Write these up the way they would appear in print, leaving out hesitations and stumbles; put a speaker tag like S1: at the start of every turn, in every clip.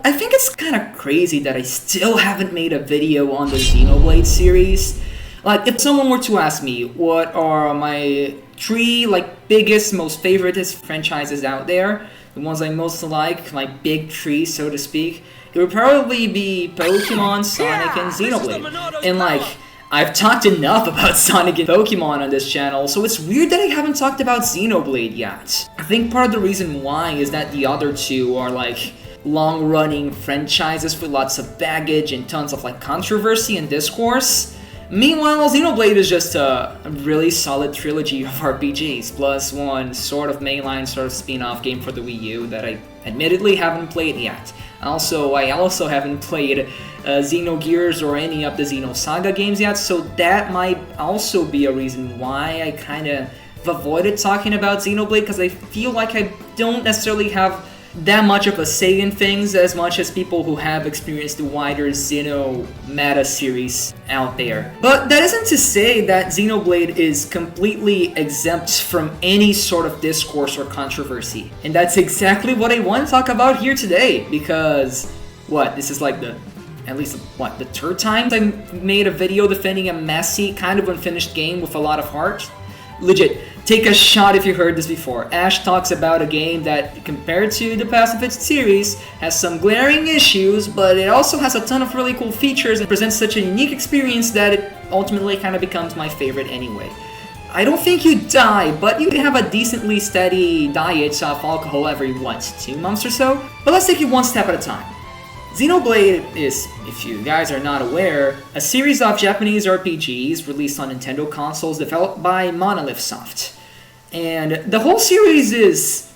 S1: I think it's kind of crazy that I still haven't made a video on the Xenoblade series. Like, if someone were to ask me what are my 3 biggest, most favoriteest franchises out there, the ones I most like, my big 3 so to speak, it would probably be Pokemon, Sonic, and Xenoblade. And I've talked enough about Sonic and Pokemon on this channel, so it's weird that I haven't talked about Xenoblade yet. I think part of the reason why is that the other 2 are long-running franchises with lots of baggage and tons of controversy and discourse. Meanwhile, Xenoblade is just a really solid trilogy of RPGs, plus one sort of mainline, sort of spin-off game for the Wii U that I admittedly haven't played yet. I also haven't played Xenogears or any of the Xenosaga games yet, so that might also be a reason why I kind of avoided talking about Xenoblade, because I feel like I don't necessarily have that much of a say in things as much as people who have experienced the wider Xeno meta series out there. But that isn't to say that Xenoblade is completely exempt from any sort of discourse or controversy. And that's exactly what I want to talk about here today, because this is the 3rd time I made a video defending a messy, kind of unfinished game with a lot of heart. Legit, take a shot if you heard this before. Ash talks about a game that, compared to the past of its series, has some glaring issues, but it also has a ton of really cool features and presents such a unique experience that it ultimately kind of becomes my favorite anyway. I don't think you die, but you can have a decently steady diet of alcohol every, 2 months or so? But let's take it one step at a time. Xenoblade is, if you guys are not aware, a series of Japanese RPGs released on Nintendo consoles developed by Monolith Soft. And the whole series is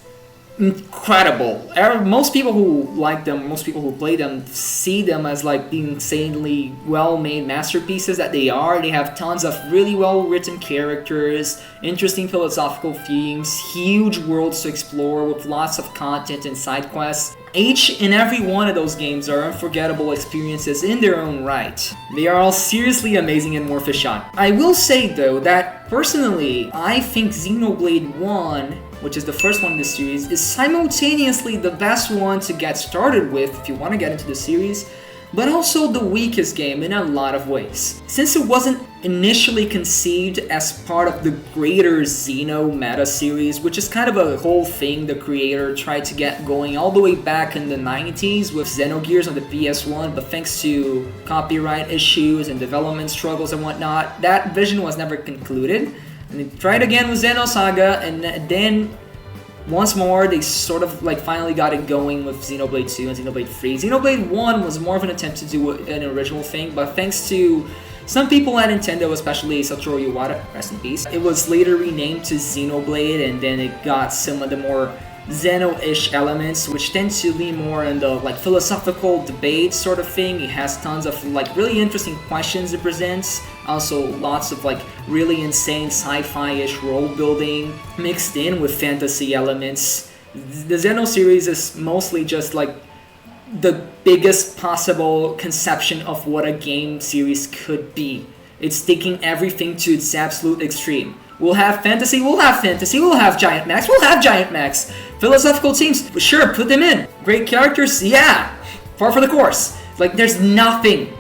S1: incredible. Most people who like them, most people who play them, see them as the insanely well-made masterpieces that they are. They have tons of really well-written characters, interesting philosophical themes, huge worlds to explore with lots of content and side quests. Each and every one of those games are unforgettable experiences in their own right. They are all seriously amazing and worth a shot. I will say though that personally, I think Xenoblade 1, which is the first one in the series, is simultaneously the best one to get started with if you want to get into the series, but also the weakest game in a lot of ways. Since it wasn't initially conceived as part of the greater Xeno meta series, which is kind of a whole thing the creator tried to get going all the way back in the 90s with Xenogears on the PS1, but thanks to copyright issues and development struggles and whatnot, that vision was never concluded. And they tried again with Xenosaga, and then once more, they sort of finally got it going with Xenoblade 2 and Xenoblade 3. Xenoblade 1 was more of an attempt to do an original thing, but thanks to some people at Nintendo, especially Satoru Iwata, rest in peace, it was later renamed to Xenoblade, and then it got some of the more Xeno-ish elements, which tend to lean more in the philosophical debate sort of thing. It has tons of really interesting questions it presents. Also lots of really insane sci-fi-ish world building mixed in with fantasy elements. The Xeno series is mostly just the biggest possible conception of what a game series could be. It's taking everything to its absolute extreme. We'll have fantasy, we'll have giant mechs, we'll have giant mechs. Philosophical themes, sure, put them in. Great characters, yeah, par for the course. There's nothing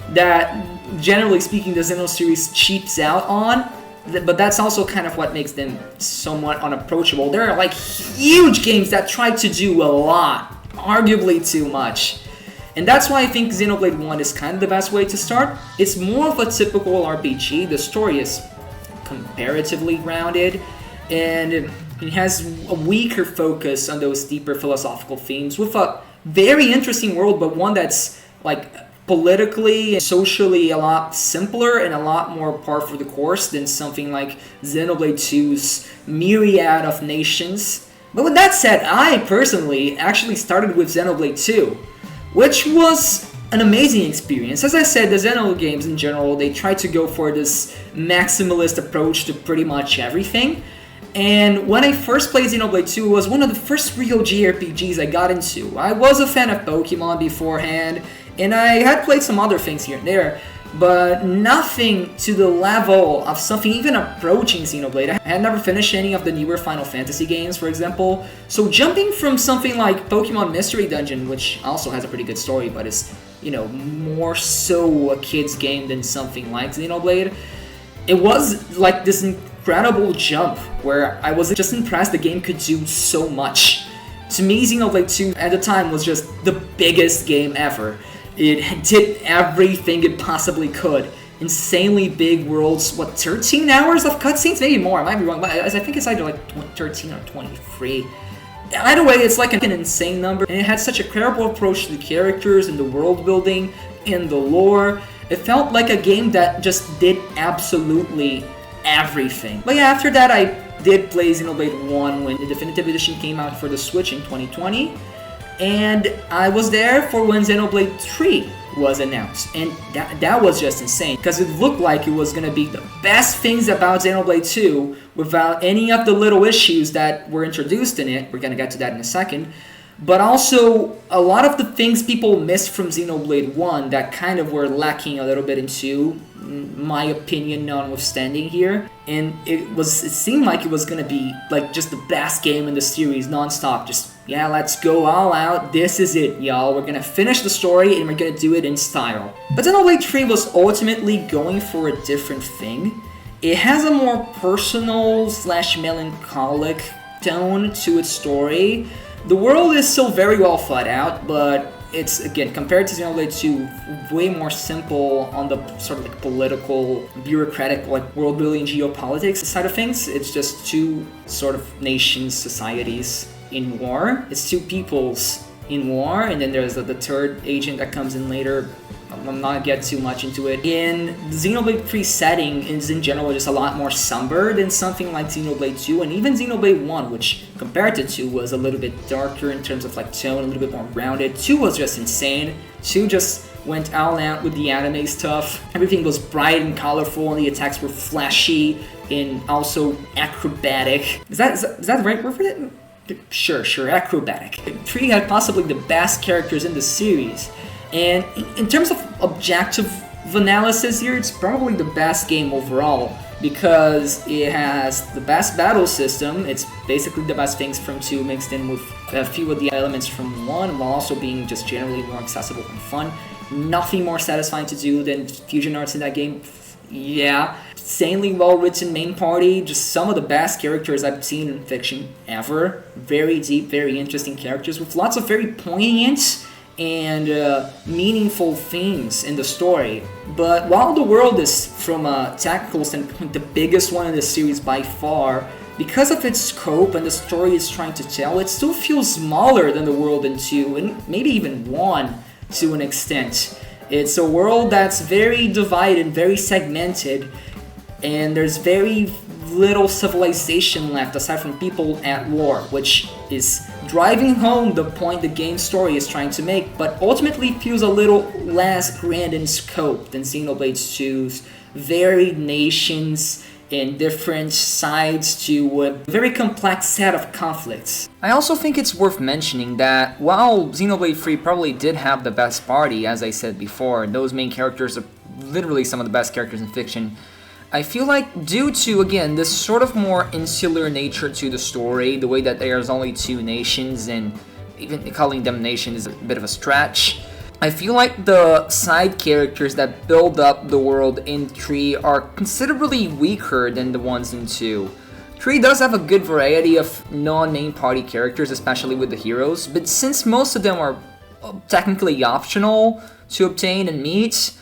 S1: that, generally speaking, the Xeno series cheats out on, but that's also kind of what makes them somewhat unapproachable. There are huge games that try to do a lot, arguably too much. And that's why I think Xenoblade 1 is kind of the best way to start. It's more of a typical RPG, the story is comparatively grounded, and it has a weaker focus on those deeper philosophical themes with a very interesting world, but one that's politically and socially a lot simpler and a lot more par for the course than something like Xenoblade 2's myriad of nations. But with that said, I personally actually started with Xenoblade 2, which was an amazing experience. As I said, the Xeno games in general, they try to go for this maximalist approach to pretty much everything. And when I first played Xenoblade 2, it was one of the first real jrpgs I got into. I was a fan of Pokemon beforehand, and I had played some other things here and there, but nothing to the level of something even approaching Xenoblade. I had never finished any of the newer Final Fantasy games, for example, so jumping from something like Pokemon Mystery Dungeon, which also has a pretty good story, but is, you know, more so a kid's game than something like Xenoblade, it was like this incredible jump where I was just impressed the game could do so much. To me, Xenoblade 2 at the time was just the biggest game ever. It did everything it possibly could. Insanely big worlds, what, 13 hours of cutscenes? Maybe more, I might be wrong, but I think it's either like 13 or 23. Either way, it's like an insane number, and it had such a credible approach to the characters and the world building and the lore. It felt like a game that just did absolutely everything. But yeah, after that I did play Xenoblade 1 when the Definitive Edition came out for the Switch in 2020. And I was there for when Xenoblade 3 was announced. And that was just insane, because it looked like it was going to be the best things about Xenoblade 2 without any of the little issues that were introduced in it. We're going to get to that in a second. But also, a lot of the things people missed from Xenoblade 1 that kind of were lacking a little bit in 2, my opinion notwithstanding here. And it seemed like it was gonna be like just the best game in the series, non-stop. Just, yeah, let's go all out, this is it, y'all. We're gonna finish the story and we're gonna do it in style. But Xenoblade 3 was ultimately going for a different thing. It has a more personal / melancholic tone to its story. The world is still very well thought out, but it's, again, compared to Xenoblade 2, way more simple on the sort of like political, bureaucratic, like world building, geopolitics side of things. It's just two sort of nations, societies in war. It's two peoples in war, and then there's the third agent that comes in later. I'm not get too much into it. In the Xenoblade 3 setting is in general just a lot more somber than something like Xenoblade 2, and even Xenoblade 1, which compared to 2 was a little bit darker in terms of like tone, a little bit more grounded. 2 was just insane. 2 just went all out with the anime stuff. Everything was bright and colorful, and the attacks were flashy and also acrobatic. Is that the right word for it? Sure, acrobatic. 3 had possibly the best characters in the series. And in terms of objective analysis here, it's probably the best game overall because it has the best battle system. It's basically the best things from 2 mixed in with a few of the elements from 1 while also being just generally more accessible and fun. Nothing more satisfying to do than fusion arts in that game. Yeah, insanely well-written main party, just some of the best characters I've seen in fiction ever. Very deep, very interesting characters with lots of very poignant and meaningful themes in the story. But while the world is, from a technical standpoint, the biggest one in the series by far, because of its scope and the story it's trying to tell, it still feels smaller than the world in 2, and maybe even 1 to an extent. It's a world that's very divided, very segmented, and there's very little civilization left aside from people at war, which is driving home the point the game's story is trying to make, but ultimately feels a little less grand in scope than Xenoblade 2's varied nations and different sides to a very complex set of conflicts. I also think it's worth mentioning that while Xenoblade 3 probably did have the best party, as I said before, those main characters are literally some of the best characters in fiction, I feel like due to, again, this sort of more insular nature to the story, the way that there's only 2 nations, and even calling them nations is a bit of a stretch, I feel like the side characters that build up the world in 3 are considerably weaker than the ones in 2. 3 does have a good variety of non-main party characters, especially with the heroes, but since most of them are technically optional to obtain and meet,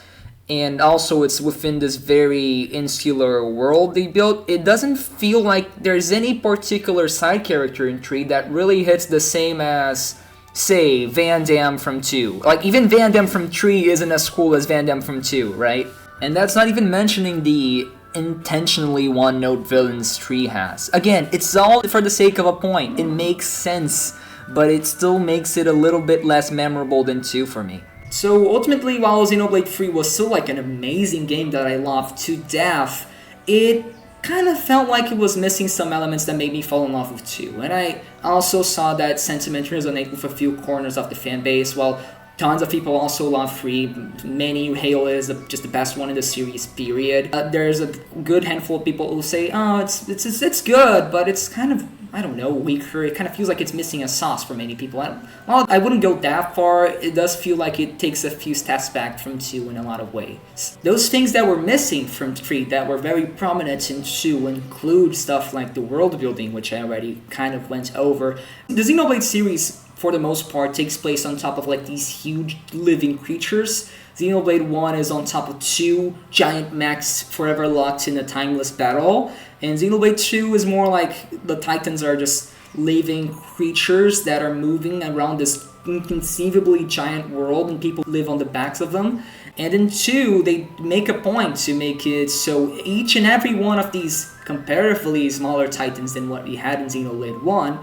S1: and also it's within this very insular world they built, it doesn't feel like there's any particular side character in 3 that really hits the same as, say, Van Damme from 2. Like, even Van Damme from 3 isn't as cool as Van Damme from 2, right? And that's not even mentioning the intentionally one-note villains 3 has. Again, it's all for the sake of a point. It makes sense, but it still makes it a little bit less memorable than 2 for me. So ultimately, while Xenoblade 3 was still like an amazing game that I loved to death, it kind of felt like it was missing some elements that made me fall in love with 2. And I also saw that sentiment resonate with a few corners of the fan base, while Tons of people also love 3. Many hail it as just the best one in the series, period. There's a good handful of people who say, oh, it's good, but it's kind of, I don't know, weaker. It kind of feels like it's missing a sauce for many people. I wouldn't go that far. It does feel like it takes a few steps back from 2 in a lot of ways. Those things that were missing from 3 that were very prominent in 2 include stuff like the world building, which I already kind of went over. The Xenoblade series, for the most part, takes place on top of like these huge living creatures. Xenoblade 1 is on top of 2 giant mechs forever locked in a timeless battle. And Xenoblade 2 is more like the Titans are just living creatures that are moving around this inconceivably giant world and people live on the backs of them. And in 2, they make a point to make it so each and every one of these comparatively smaller Titans than what we had in Xenoblade 1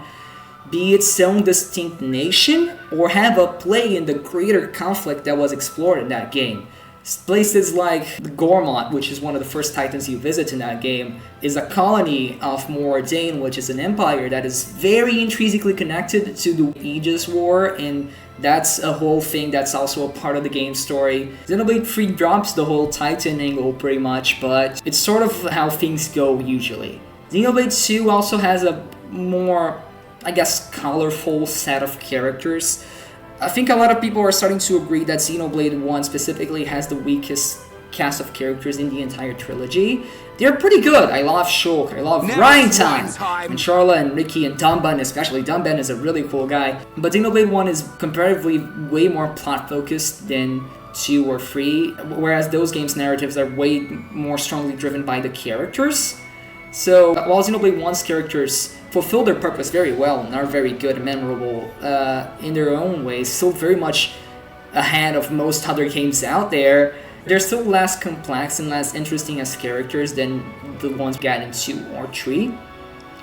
S1: be its own distinct nation or have a play in the greater conflict that was explored in that game. Places like the Gormott, which is one of the first Titans you visit in that game, is a colony of Moradane, which is an empire that is very intrinsically connected to the Aegis War, and that's a whole thing that's also a part of the game story. Xenoblade 3 drops the whole Titan angle pretty much, but it's sort of how things go usually. Xenoblade 2 also has a more, I guess, colorful set of characters. I think a lot of people are starting to agree that Xenoblade 1 specifically has the weakest cast of characters in the entire trilogy. They're pretty good. I love Shulk, I love Rhyntime, and Charla and Ricky and Dunban especially. Dunban is a really cool guy. But Xenoblade 1 is comparatively way more plot focused than 2 or 3, whereas those games' narratives are way more strongly driven by the characters. So while Xenoblade 1's characters fulfill their purpose very well and are very good and memorable in their own ways, still very much ahead of most other games out there, they're still less complex and less interesting as characters than the ones we got in 2 or 3.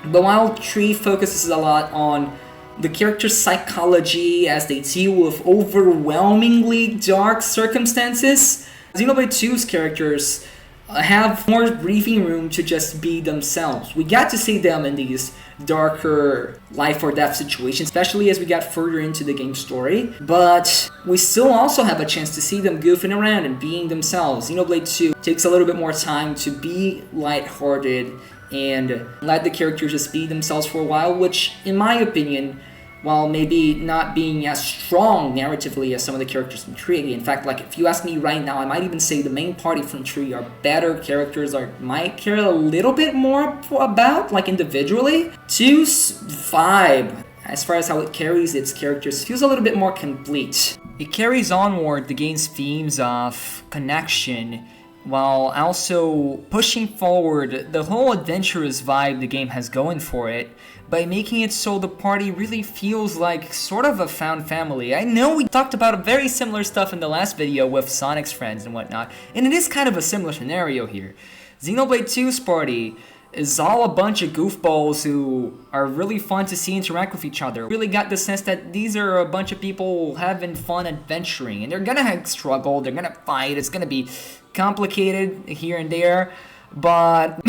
S1: But while 3 focuses a lot on the character's psychology as they deal with overwhelmingly dark circumstances, Xenoblade 2's characters have more breathing room to just be themselves. We got to see them in these darker life or death situations, especially as we got further into the game story, but we still also have a chance to see them goofing around and being themselves. Xenoblade 2 takes a little bit more time to be lighthearted and let the characters just be themselves for a while, which, in my opinion, while maybe not being as strong narratively as some of the characters in 3. In fact, like, if you ask me right now, I might even say the main party from 3 are better characters, I might care a little bit more about, like, individually. 2's vibe, as far as how it carries its characters, feels a little bit more complete. It carries onward the game's themes of connection, while also pushing forward the whole adventurous vibe the game has going for it, by making it so the party really feels like sort of a found family. I know we talked about very similar stuff in the last video with Sonic's friends and whatnot, and it is kind of a similar scenario here. Xenoblade 2's party is all a bunch of goofballs who are really fun to see interact with each other. Really got the sense that these are a bunch of people having fun adventuring, and they're gonna struggle, they're gonna fight, it's gonna be complicated here and there, but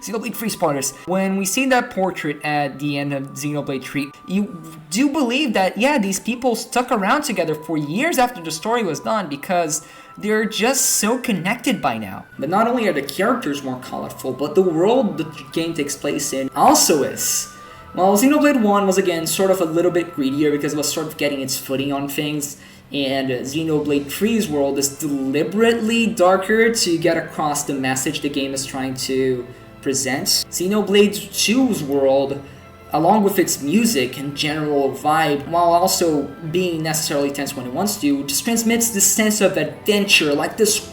S1: Xenoblade 3 spoilers. When we see that portrait at the end of Xenoblade 3, you do believe that, yeah, these people stuck around together for years after the story was done because they're just so connected by now. But not only are the characters more colorful, but the world the game takes place in also is. While Xenoblade 1 was again sort of a little bit greedier because it was sort of getting its footing on things, and Xenoblade 3's world is deliberately darker to get across the message the game is trying to present, Xenoblade 2's world, along with its music and general vibe, while also being necessarily tense when it wants to, just transmits this sense of adventure, like this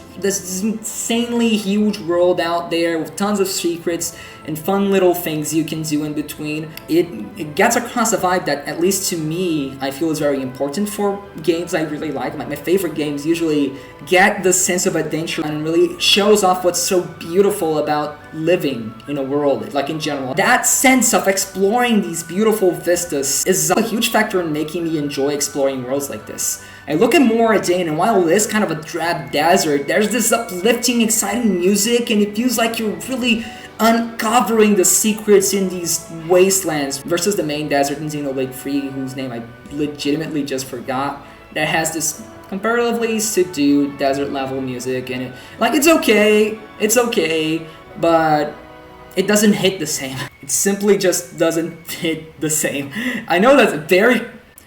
S1: insanely huge world out there with tons of secrets and fun little things you can do in between. It gets across a vibe that, at least to me, I feel is very important for games I really like. My favorite games usually get the sense of adventure and really shows off what's so beautiful about living in a world, like in general. That sense of exploring these beautiful vistas is a huge factor in making me enjoy exploring worlds like this. I look at Moradane, and while it is kind of a drab desert, there's this uplifting, exciting music, and it feels like you're really uncovering the secrets in these wastelands versus the main desert in Xenoblade 3, whose name I legitimately just forgot that has this comparatively subdued desert level music, and it's okay, but it doesn't hit the same. It simply just doesn't hit the same. I know that's a very,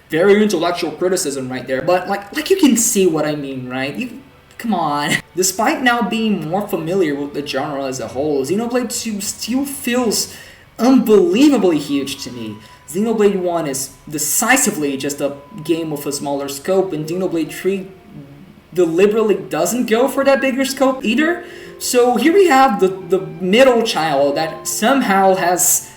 S1: very intellectual criticism right there, but like you can see what I mean, right? Come on. Despite now being more familiar with the genre as a whole, Xenoblade 2 still feels unbelievably huge to me. Xenoblade 1 is decisively just a game with a smaller scope, and Xenoblade 3 deliberately doesn't go for that bigger scope either. So here we have the middle child that somehow has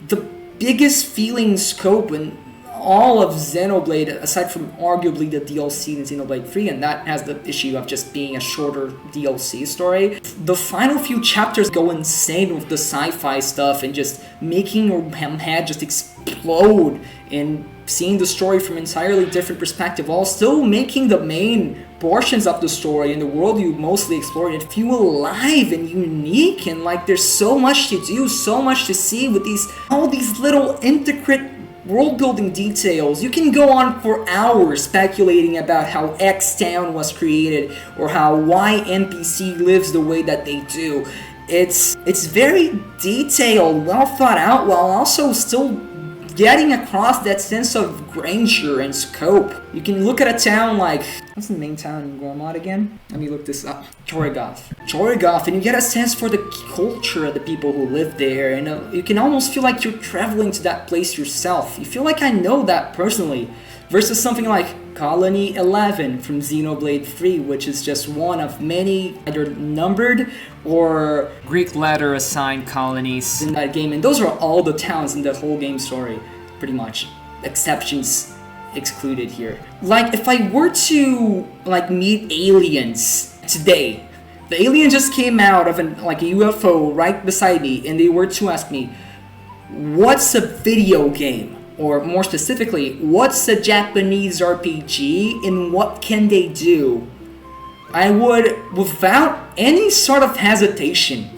S1: the biggest feeling scope in all of Xenoblade, aside from arguably the DLC in Xenoblade 3, and that has the issue of just being a shorter DLC story. The final few chapters go insane with the sci-fi stuff and just making your head just explode and seeing the story from an entirely different perspective, while still making the main portions of the story and the world you mostly explored and feel alive and unique, and like there's so much to do, so much to see with all these little intricate world-building details. You can go on for hours speculating about how X Town was created or how Y NPC lives the way that they do. It's very detailed, well thought out, while also still getting across that sense of grandeur and scope. You can look at a town like, what's the main town in Gormod again? Let me look this up. Chorigoth, and you get a sense for the culture of the people who live there, and you can almost feel like you're traveling to that place yourself. You feel like I know that personally, versus something like Colony 11 from Xenoblade 3, which is just one of many either numbered or Greek letter assigned colonies in that game, and those are all the towns in the whole game story, pretty much. Exceptions excluded here. Like, if I were to meet aliens today, the alien just came out of a UFO right beside me, and they were to ask me, what's a video game? Or more specifically, what's a Japanese RPG and what can they do? I would, without any sort of hesitation,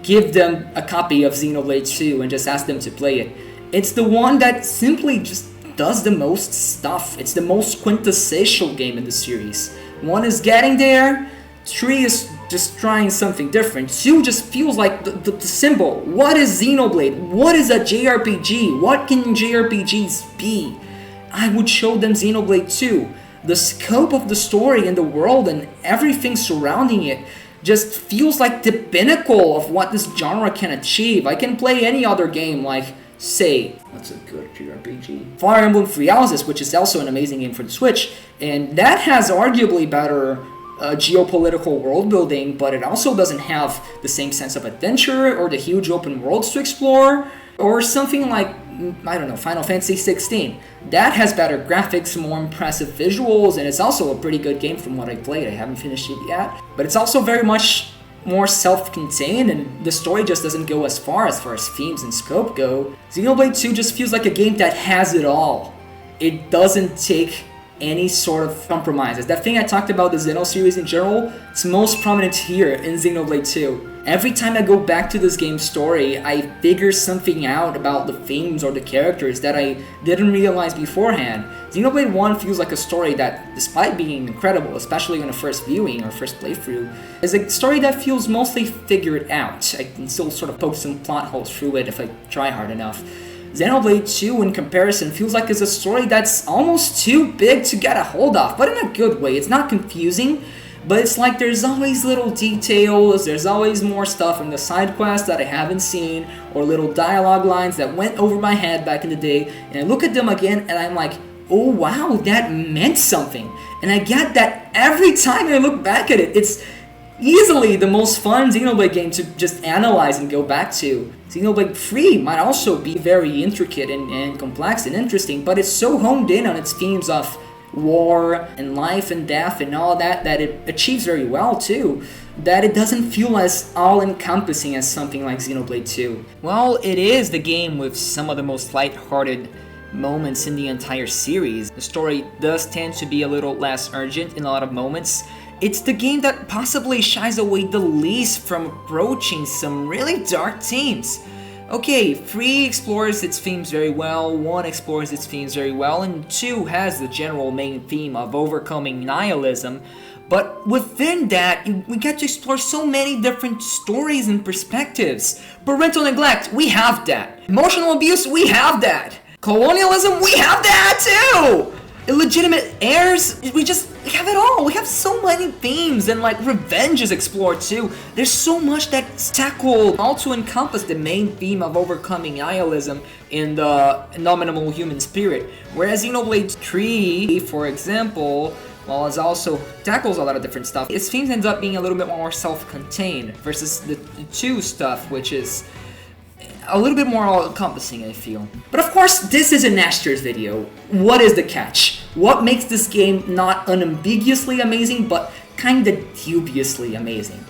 S1: give them a copy of Xenoblade 2 and just ask them to play it. It's the one that simply just does the most stuff. It's the most quintessential game in the series. 1 is getting there, 3 is just trying something different. 2 just feels like the symbol. What is Xenoblade? What is a JRPG? What can JRPGs be? I would show them Xenoblade 2. The scope of the story and the world and everything surrounding it just feels like the pinnacle of what this genre can achieve. I can play any other game like, say, what's a good JRPG? Fire Emblem Three Houses, which is also an amazing game for the Switch, and that has arguably better geopolitical world building, but it also doesn't have the same sense of adventure or the huge open worlds to explore, or something like, I don't know, Final Fantasy 16. That has better graphics, more impressive visuals, and it's also a pretty good game from what I played. I haven't finished it yet, but it's also very much more self-contained, and the story just doesn't go as far as themes and scope go. Xenoblade 2 just feels like a game that has it all. It doesn't take any sort of compromises. That thing I talked about the Xeno series in general, it's most prominent here in Xenoblade 2. Every time I go back to this game's story, I figure something out about the themes or the characters that I didn't realize beforehand. Xenoblade 1 feels like a story that, despite being incredible, especially on a first viewing or first playthrough, is a story that feels mostly figured out. I can still sort of poke some plot holes through it if I try hard enough. Xenoblade 2, in comparison, feels like it's a story that's almost too big to get a hold of, but in a good way. It's not confusing, but it's like there's always little details, there's always more stuff in the side quests that I haven't seen, or little dialogue lines that went over my head back in the day, and I look at them again and I'm like, oh wow, that meant something. And I get that every time I look back at it. It's easily the most fun Xenoblade game to just analyze and go back to. Xenoblade 3 might also be very intricate and complex and interesting, but it's so honed in on its themes of war and life and death and all that it achieves very well too, that it doesn't feel as all-encompassing as something like Xenoblade 2. Well, it is the game with some of the most light-hearted moments in the entire series. The story does tend to be a little less urgent in a lot of moments. It's the game that possibly shies away the least from approaching some really dark themes. Okay, 3 explores its themes very well, 1 explores its themes very well, and 2 has the general main theme of overcoming nihilism. But within that, we get to explore so many different stories and perspectives. Parental neglect, we have that. Emotional abuse, we have that. Colonialism, we have that too! Illegitimate heirs, we have it all. We have so many themes, and like revenge is explored too. There's so much that's tackled, all to encompass the main theme of overcoming nihilism in the indomitable human spirit. Whereas Xenoblade 3, for example, while it also tackles a lot of different stuff, its themes ends up being a little bit more self-contained versus the 2 stuff, which is a little bit more all-encompassing, I feel. But of course, this is a Nashter's video. What is the catch? What makes this game not unambiguously amazing, but kinda dubiously amazing?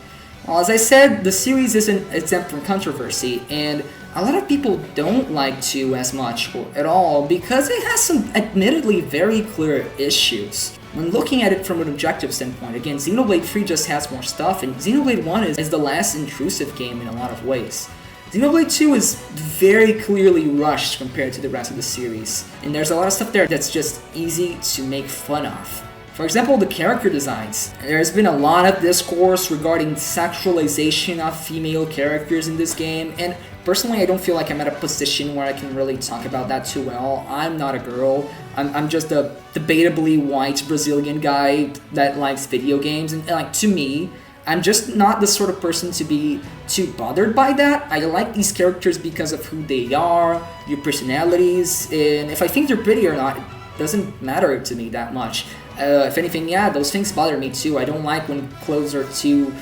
S1: Well, as I said, the series isn't exempt from controversy, and a lot of people don't like 2 as much or at all because it has some admittedly very clear issues. When looking at it from an objective standpoint, again, Xenoblade 3 just has more stuff, and Xenoblade 1 is the less intrusive game in a lot of ways. Xenoblade 2 is very clearly rushed compared to the rest of the series, and there's a lot of stuff there that's just easy to make fun of. For example, the character designs. There's been a lot of discourse regarding sexualization of female characters in this game, and personally I don't feel like I'm at a position where I can really talk about that too well. I'm not a girl. I'm just a debatably white Brazilian guy that likes video games, and like, to me, I'm just not the sort of person to be too bothered by that. I like these characters because of who they are, their personalities, and if I think they're pretty or not, it doesn't matter to me that much. If anything, yeah, those things bother me too. I don't like when clothes are too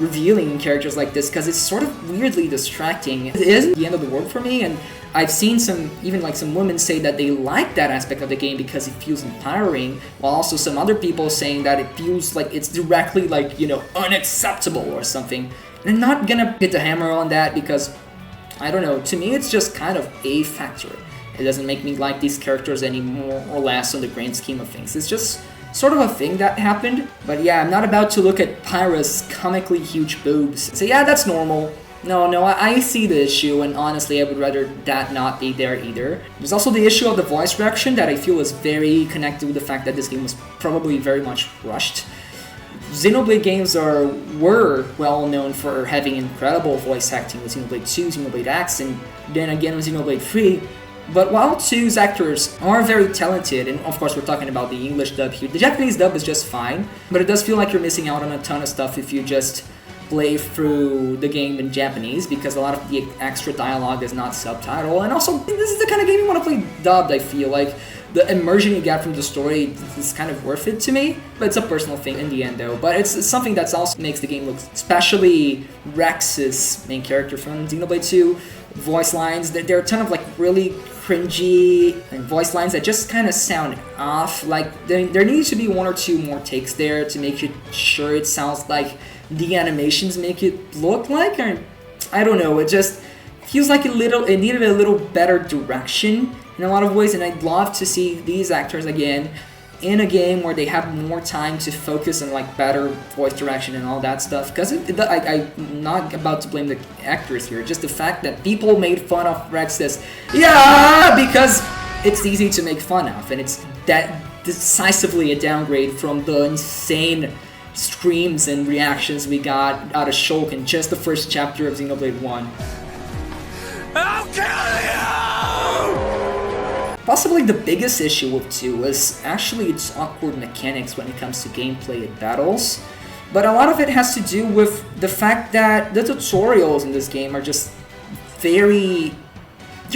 S1: revealing in characters like this because it's sort of weirdly distracting. It isn't the end of the world for me, and I've seen some women say that they like that aspect of the game because it feels empowering, while also some other people saying that it feels like it's directly like, you know, unacceptable or something. And I'm not gonna hit the hammer on that because, I don't know, to me it's just kind of a factor. It doesn't make me like these characters any more or less on the grand scheme of things. It's just sort of a thing that happened. But yeah, I'm not about to look at Pyra's comically huge boobs and say, yeah, that's normal. No, I see the issue, and honestly, I would rather that not be there either. There's also the issue of the voice direction that I feel is very connected with the fact that this game was probably very much rushed. Xenoblade games were well known for having incredible voice acting with Xenoblade 2, Xenoblade X, and then again with Xenoblade 3. But while 2's actors are very talented, and of course we're talking about the English dub here, the Japanese dub is just fine, but it does feel like you're missing out on a ton of stuff if you just play through the game in Japanese, because a lot of the extra dialogue is not subtitled, and also this is the kind of game you want to play dubbed. I feel like the immersion you get from the story is kind of worth it to me, but it's a personal thing in the end though. But it's something that also makes the game look, especially Rex's main character from Xenoblade 2, voice lines, there are a ton of like really cringy voice lines that just kind of sound off. Like there needs to be 1 or 2 more takes there to make sure it sounds like the animations make it look like, or I don't know, it just feels like it needed a little better direction in a lot of ways, and I'd love to see these actors again in a game where they have more time to focus on like better voice direction and all that stuff, because I'm not about to blame the actors here, just the fact that people made fun of Rex this, yeah, because it's easy to make fun of, and it's that decisively a downgrade from the insane screams and reactions we got out of Shulk in just the first chapter of Xenoblade 1. I'll kill you! Possibly the biggest issue with 2 is actually its awkward mechanics when it comes to gameplay and battles, but a lot of it has to do with the fact that the tutorials in this game are just they're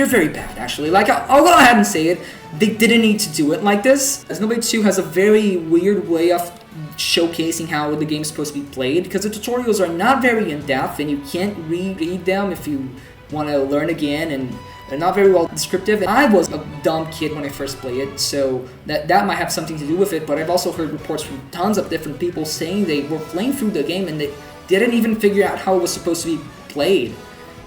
S1: very bad, actually. Like, I'll go ahead and say it, they didn't need to do it like this. Xenoblade 2 has a very weird way of showcasing how the game's supposed to be played, because the tutorials are not very in-depth and you can't reread them if you want to learn again, and they're not very well descriptive. I was a dumb kid when I first played it, so that might have something to do with it, but I've also heard reports from tons of different people saying they were playing through the game and they didn't even figure out how it was supposed to be played.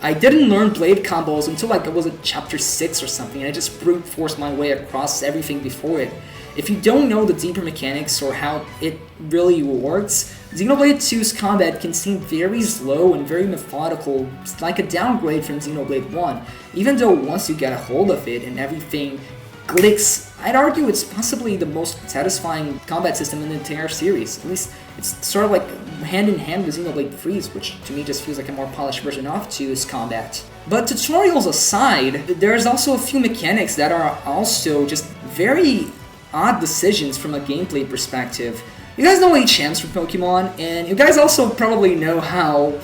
S1: I didn't learn blade combos until like it was at chapter 6 or something, and I just brute forced my way across everything before it. if you don't know the deeper mechanics or how it really works, Xenoblade 2's combat can seem very slow and very methodical, like a downgrade from Xenoblade 1. Even though once you get a hold of it and everything clicks, I'd argue it's possibly the most satisfying combat system in the entire series. At least it's sort of like hand in hand with Xenoblade 3's, which to me just feels like a more polished version of 2's combat. But tutorials aside, there's also a few mechanics that are also just very odd decisions from a gameplay perspective. You guys know HMs from Pokemon, and you guys also probably know how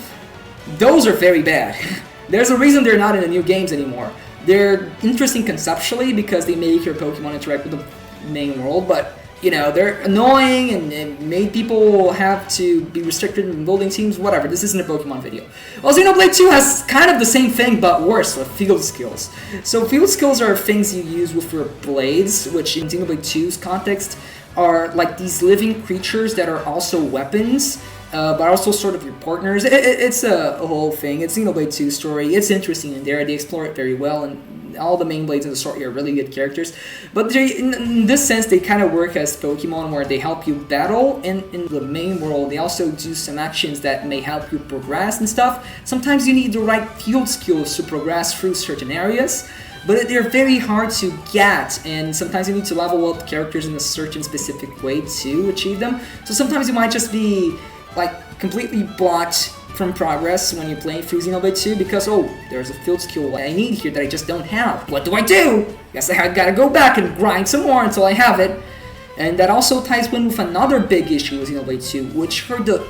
S1: those are very bad. There's a reason they're not in the new games anymore. They're interesting conceptually because they make your Pokemon interact with the main world, but you know, they're annoying and it made people have to be restricted in building teams, whatever. This isn't a Pokemon video. Well, Xenoblade 2 has kind of the same thing, but worse, with field skills. So field skills are things you use with your blades, which in Xenoblade 2's context are like these living creatures that are also weapons, but also sort of your partners. It's a whole thing. It's Xenoblade 2's story. It's interesting in there. They explore it very well, and all the main blades in the story are really good characters. But in this sense, they kind of work as Pokemon where they help you battle in the main world. They also do some actions that may help you progress and stuff. Sometimes you need the right field skills to progress through certain areas, but they're very hard to get, and sometimes you need to level up characters in a certain specific way to achieve them. So sometimes you might just be like completely blocked from progress when you're playing through Xenoblade 2 because, oh, there's a field skill I need here that I just don't have. What do I do? Guess I gotta go back and grind some more until I have it. And that also ties in with another big issue with Xenoblade 2, which are the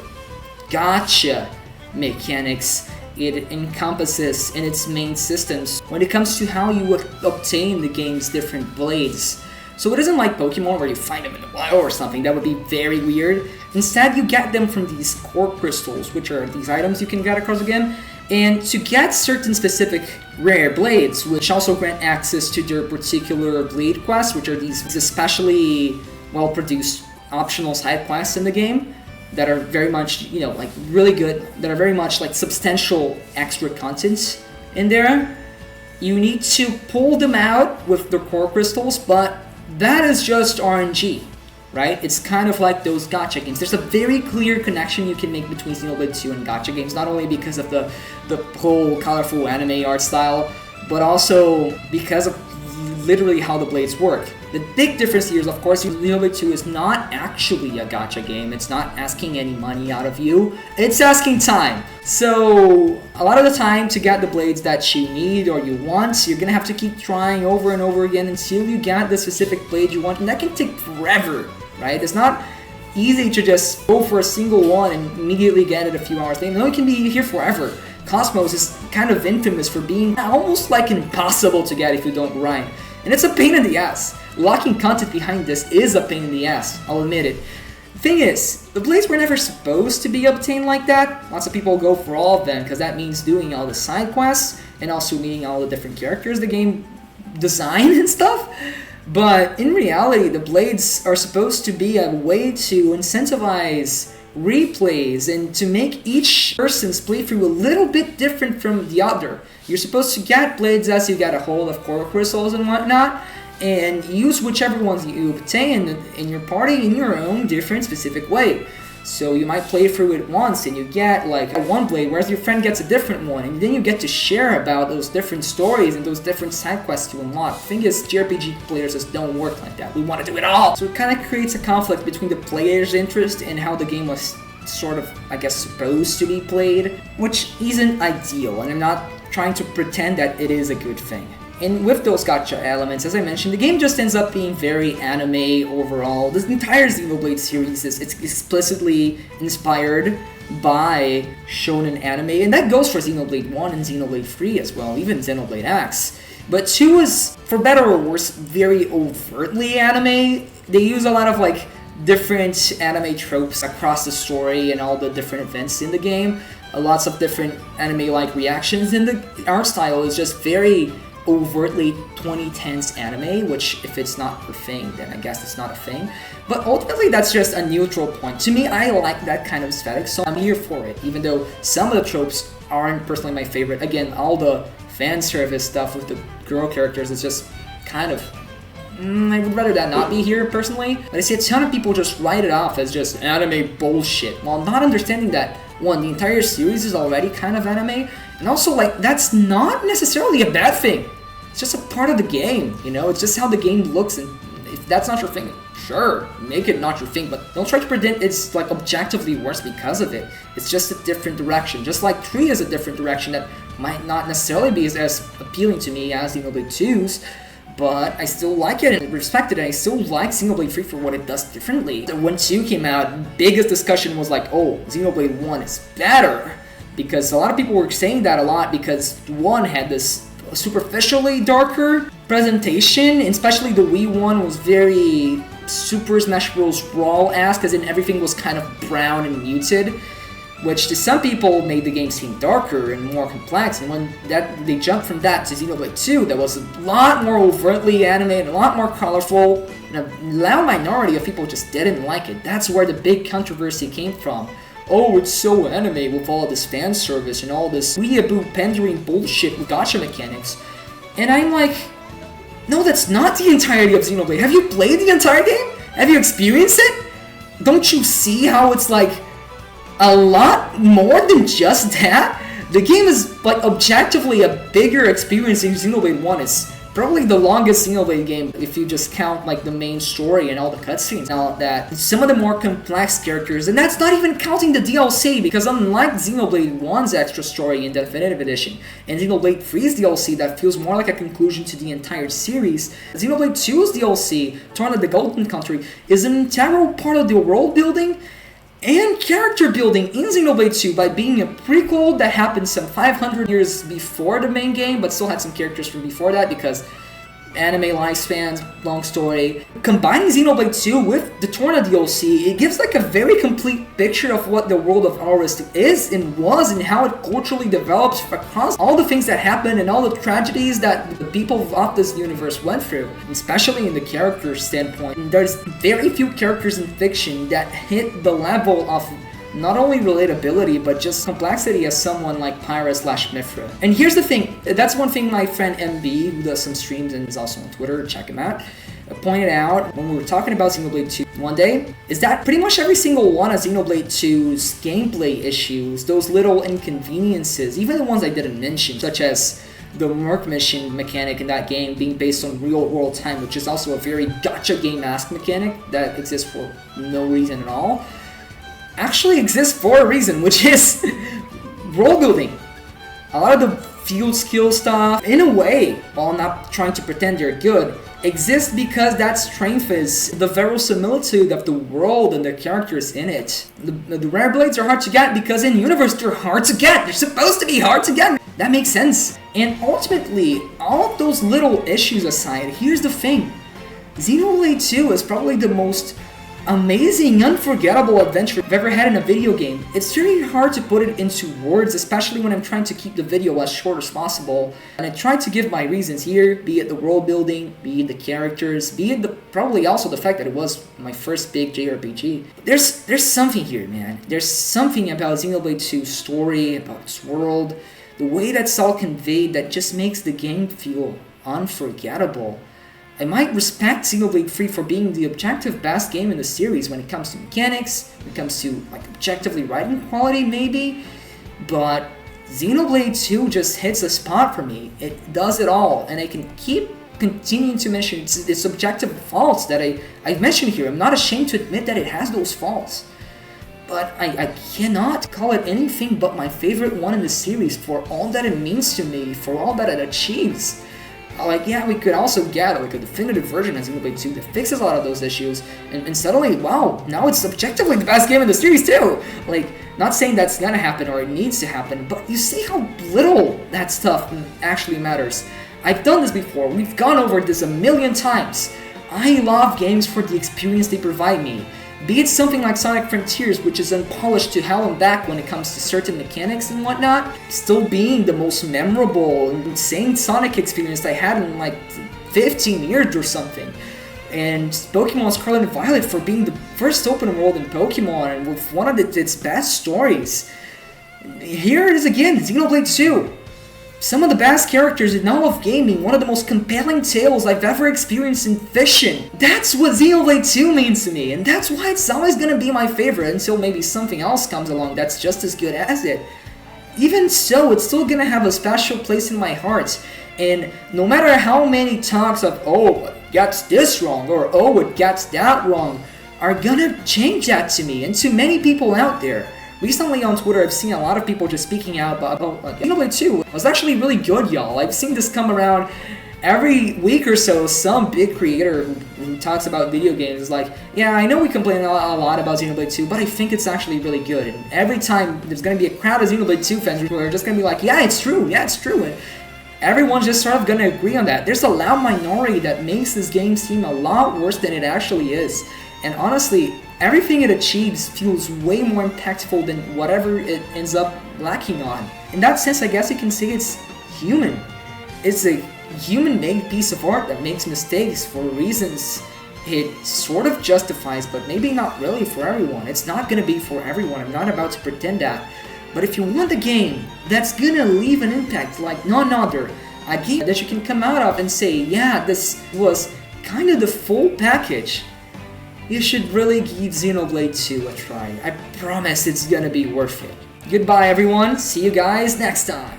S1: gacha mechanics it encompasses in its main systems when it comes to how you obtain the game's different blades. So it isn't like Pokemon where you find them in the wild or something. That would be very weird. Instead, you get them from these core crystals, which are these items you can get across the game. And to get certain specific rare blades, which also grant access to their particular blade quests, which are these especially well-produced optional side quests in the game that are very much, you know, like really good, that are very much like substantial extra content in there, you need to pull them out with the core crystals, but that is just RNG, right? It's kind of like those gacha games. There's a very clear connection you can make between Xenoblade 2 and gacha games, not only because of the whole colorful anime art style, but also because of literally how the blades work. The big difference here is, of course, Xenoblade 2 is not actually a gacha game. It's not asking any money out of you. It's asking time. So a lot of the time, to get the blades that you need or you want, you're gonna have to keep trying over and over again until you get the specific blade you want, and that can take forever, right? It's not easy to just go for a single one and immediately get it a few hours later. No, it can be here forever. Cosmos is kind of infamous for being almost like impossible to get if you don't grind. And it's a pain in the ass. Locking content behind this is a pain in the ass, I'll admit it. The thing is, the blades were never supposed to be obtained like that. Lots of people go for all of them because that means doing all the side quests and also meeting all the different characters the game designed and stuff. But in reality, the blades are supposed to be a way to incentivize replays and to make each person's playthrough a little bit different from the other. You're supposed to get blades as you get a hold of core crystals and whatnot, and use whichever ones you obtain in your party in your own different specific way. So you might play through it once and you get like a one blade, whereas your friend gets a different one, and then you get to share about those different stories and those different side quests to unlock. The thing is, jrpg players just don't work like that. We want to do it all! So it kind of creates a conflict between the player's interest and how the game was sort of, I guess, supposed to be played, which isn't ideal, and I'm not trying to pretend that it is a good thing. And with those gacha elements, as I mentioned, the game just ends up being very anime overall. This entire Xenoblade series is explicitly inspired by shonen anime, and that goes for Xenoblade 1 and Xenoblade 3 as well, even Xenoblade X. But 2 is, for better or worse, very overtly anime. They use a lot of like different anime tropes across the story and all the different events in the game. Lots of different anime-like reactions, and the art style is just very overtly 2010s anime, which if it's not her thing, then I guess it's not a thing. But ultimately, that's just a neutral point. To me, I like that kind of aesthetic, so I'm here for it, even though some of the tropes aren't personally my favorite. Again, all the fan service stuff with the girl characters is just kind of I would rather that not be here personally, but I see a ton of people just write it off as just anime bullshit, while not understanding that, one, the entire series is already kind of anime, and also, like, that's not necessarily a bad thing. It's just a part of the game, you know? It's just how the game looks, and if that's not your thing, sure, make it not your thing, but don't try to pretend it's, like, objectively worse because of it. It's just a different direction, just like 3 is a different direction that might not necessarily be as appealing to me as Xenoblade 2's, but I still like it and respect it, and I still like Xenoblade 3 for what it does differently. When 2 came out, biggest discussion was like, oh, Xenoblade 1 is better, because a lot of people were saying that a lot because 1 had this superficially darker presentation, especially the Wii one was very Super Smash Bros. Brawl-esque, as in everything was kind of brown and muted, which to some people made the game seem darker and more complex, and when they jumped from that to Xenoblade 2, that was a lot more overtly animated, a lot more colorful, and a loud minority of people just didn't like it. That's where the big controversy came from. Oh, it's so anime with all this fan service and all this weeaboo pandering bullshit with gacha mechanics. And I'm like, no, that's not the entirety of Xenoblade. Have you played the entire game? Have you experienced it? Don't you see how it's like a lot more than just that? The game is like objectively a bigger experience than Xenoblade 1 is. Probably the longest Xenoblade game if you just count like the main story and all the cutscenes. Now that some of the more complex characters, and that's not even counting the DLC, because unlike Xenoblade 1's extra story in the Definitive Edition and Xenoblade 3's DLC that feels more like a conclusion to the entire series, Xenoblade 2's DLC, Torn of the Golden Country, is an integral part of the world building and character building in Xenoblade 2 by being a prequel that happened some 500 years before the main game, but still had some characters from before that because anime lifespans, long story. Combining Xenoblade 2 with the Torna DLC, it gives like a very complete picture of what the world of Aorist is and was and how it culturally develops across all the things that happened and all the tragedies that the people of this universe went through, especially in the character standpoint. There's very few characters in fiction that hit the level of not only relatability, but just complexity as someone like Pyra/Mithra. And here's the thing, that's one thing my friend MB, who does some streams and is also on Twitter, check him out, pointed out when we were talking about Xenoblade 2 one day, is that pretty much every single one of Xenoblade 2's gameplay issues, those little inconveniences, even the ones I didn't mention, such as the Merc mission mechanic in that game being based on real-world time, which is also a very gacha game-esque mechanic that exists for no reason at all, actually exists for a reason, which is role building. A lot of the field skill stuff, in a way, while not trying to pretend they're good, exists because that strength is the verisimilitude of the world and the characters in it. The rare blades are hard to get because in universe they're hard to get. They're supposed to be hard to get. That makes sense. And ultimately, all of those little issues aside, here's the thing. Xenoblade 2 is probably the most amazing, unforgettable adventure I've ever had in a video game. It's really hard to put it into words, especially when I'm trying to keep the video as short as possible. And I tried to give my reasons here, be it the world building, be it the characters, be it probably also the fact that it was my first big JRPG. There's something here, man. There's something about Xenoblade 2's story, about its world, the way that's all conveyed that just makes the game feel unforgettable. I might respect Xenoblade 3 for being the objective best game in the series when it comes to mechanics, when it comes to like objectively writing quality maybe, but Xenoblade 2 just hits a spot for me. It does it all, and I can keep continuing to mention its objective faults that I've mentioned here. I'm not ashamed to admit that it has those faults, but I cannot call it anything but my favorite one in the series for all that it means to me, for all that it achieves. Like, yeah, we could also get like a definitive version of Xenoblade 2 that fixes a lot of those issues, and suddenly, wow, now it's objectively the best game in the series too! Like, not saying that's gonna happen or it needs to happen, but you see how little that stuff actually matters. I've done this before, we've gone over this a million times. I love games for the experience they provide me. Be it something like Sonic Frontiers, which is unpolished to hell and back when it comes to certain mechanics and whatnot, still being the most memorable, insane Sonic experience I had in like 15 years or something. And Pokemon Scarlet and Violet for being the first open world in Pokemon and with one of its best stories. Here it is again, Xenoblade 2. some of the best characters in all of gaming, one of the most compelling tales I've ever experienced in fiction. That's what Xenoblade 2 means to me, and that's why it's always gonna be my favorite until maybe something else comes along that's just as good as it. Even so, it's still gonna have a special place in my heart, and no matter how many talks of, oh, it gets this wrong, or oh, it gets that wrong, are gonna change that to me and to many people out there. Recently on Twitter, I've seen a lot of people just speaking out about Xenoblade 2 was actually really good, y'all. I've seen this come around every week or so. Some big creator who talks about video games is like, yeah, I know we complain a lot about Xenoblade 2, but I think it's actually really good. And every time there's going to be a crowd of Xenoblade 2 fans who are just going to be like, yeah, it's true, and everyone's just sort of going to agree on that. There's a loud minority that makes this game seem a lot worse than it actually is. And honestly, everything it achieves feels way more impactful than whatever it ends up lacking on. In that sense, I guess you can say it's human. It's a human-made piece of art that makes mistakes for reasons it sort of justifies, but maybe not really for everyone. It's not gonna be for everyone, I'm not about to pretend that. But if you want a game that's gonna leave an impact like none other, a game that you can come out of and say, yeah, this was kind of the full package, you should really give Xenoblade 2 a try. I promise it's gonna be worth it. Goodbye everyone, see you guys next time!